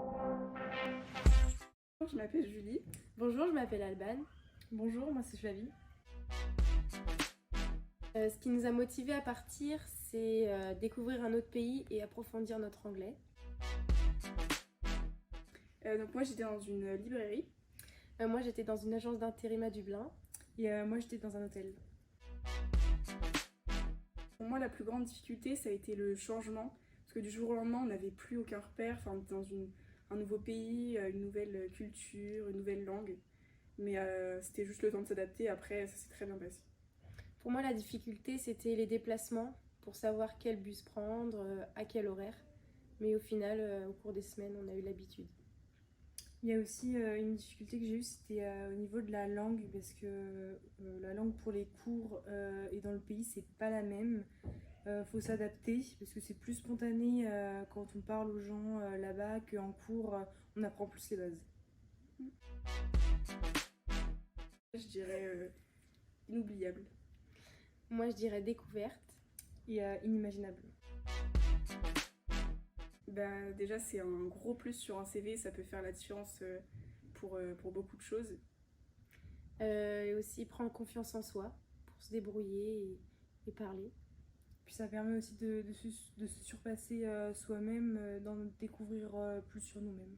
Bonjour, je m'appelle Julie. Bonjour, je m'appelle Alban. Bonjour, moi c'est Flavie. Ce qui nous a motivés à partir, c'est découvrir un autre pays et approfondir notre anglais. Donc moi j'étais dans une librairie. Moi, j'étais dans une agence d'intérim à Dublin. Et moi j'étais dans un hôtel. Pour moi la plus grande difficulté ça a été le changement. Parce que du jour au lendemain on n'avait plus aucun repère. Enfin, on était dans un nouveau pays, une nouvelle culture, une nouvelle langue. Mais c'était juste le temps de s'adapter, après ça s'est très bien passé. Pour moi, la difficulté, c'était les déplacements pour savoir quel bus prendre, à quel horaire. Mais au final, au cours des semaines, on a eu l'habitude. Il y a aussi une difficulté que j'ai eue, c'était au niveau de la langue, parce que la langue pour les cours et dans le pays, c'est pas la même. Faut s'adapter, parce que c'est plus spontané quand on parle aux gens là-bas qu'en cours, on apprend plus les bases. Je dirais inoubliable. Moi, je dirais découverte. Et inimaginable. Bah, déjà c'est un gros plus sur un CV, ça peut faire la différence pour beaucoup de choses. Et aussi prendre confiance en soi pour se débrouiller et parler. Puis ça permet aussi de se surpasser soi-même, d'en découvrir plus sur nous-mêmes.